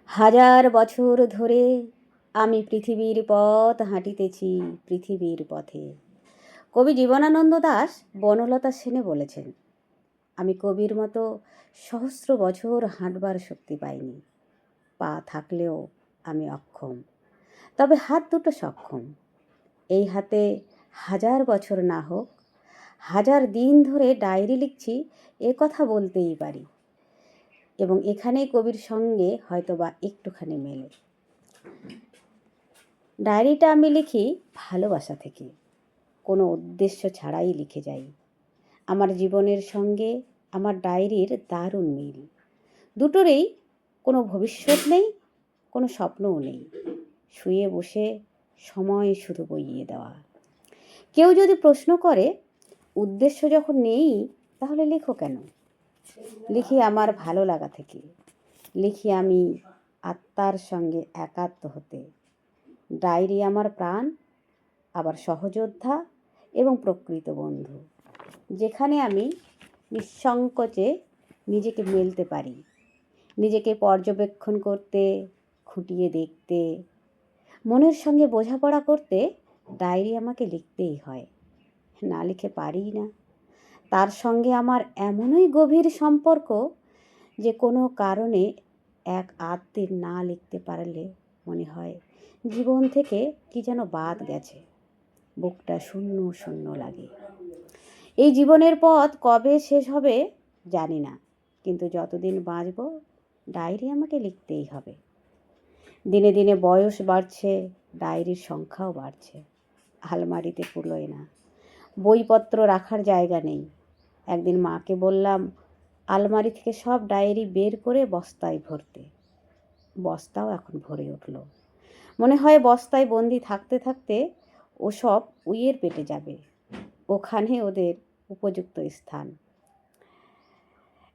হাজার বছর ধরে আমি পৃথিবীর পথ হাঁটিতেছি, পৃথিবীর পথে। কবি জীবনানন্দ দাশ বনলতা সেনে বলেছেন, আমি কবির মতো সহস্র বছর হাঁটবার শক্তি পাইনি। পা থাকলেও আমি অক্ষম, তবে হাত দুটো সক্ষম। এই হাতে হাজার বছর না হোক, হাজার দিন ধরে ডায়েরি লিখছি, এ কথা বলতেই পারি। এবং এখানেই কবির সঙ্গে হয়তোবা একটুখানি মেলে। ডায়েরিটা আমি লিখি ভালোবাসা থেকে, কোনো উদ্দেশ্য ছাড়াই লিখে যাই। আমার জীবনের সঙ্গে আমার ডায়েরির দারুণ মিল। দুটোরেই কোনো ভবিষ্যৎ নেই, কোনো স্বপ্নও নেই। শুয়ে বসে সময় শুধু বইয়ে দেওয়া। কেউ যদি প্রশ্ন করে, উদ্দেশ্য যখন নেই তাহলে লেখো কেন? লিখি আমার ভালো লাগা থেকে। লিখি আমি আত্মার সঙ্গে একাত্ম হতে। ডায়েরি আমার প্রাণ, আবার সহযোদ্ধা এবং প্রকৃত বন্ধু, যেখানে আমি নিঃসংকোচে নিজেকে মেলতে পারি, নিজেকে পর্যবেক্ষণ করতে, খুঁটিয়ে দেখতে, মনের সঙ্গে বোঝাপড়া করতে ডায়েরি আমাকে লিখতেই হয়। না লিখে পারি না। তার সঙ্গে আমার এমনই গভীর সম্পর্ক যে কোনো কারণে এক আধদিন না লিখতে পারলে মনে হয় জীবন থেকে কি যেন বাদ গেছে, বুকটা শূন্য শূন্য লাগে। এই জীবনের পথ কবে শেষ হবে জানি না, কিন্তু যতদিন বাঁচব ডায়েরি আমাকে লিখতেই হবে। দিনে দিনে বয়স বাড়ছে, ডায়েরির সংখ্যাও বাড়ছে। আলমারিতে কুলোয় না, বইপত্র রাখার জায়গা নেই। একদিন মাকে বললাম আলমারি থেকে সব ডায়েরি বের করে বস্তায় ভরতে। বস্তাও এখন ভরে উঠল। মনে হয় বস্তায় বন্দি থাকতে থাকতে ওসব উইয়ের পেটে যাবে, ওখানে ওদের উপযুক্ত স্থান।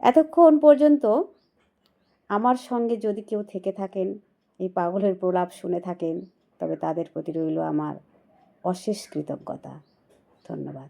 এতক্ষণ পর্যন্ত আমার সঙ্গে যদি কেউ থেকে থাকেন, এই পাগলের প্রলাপ শুনে থাকেন, তবে তাদের প্রতি রইল আমার অশেষ কৃতজ্ঞতা। ধন্যবাদ।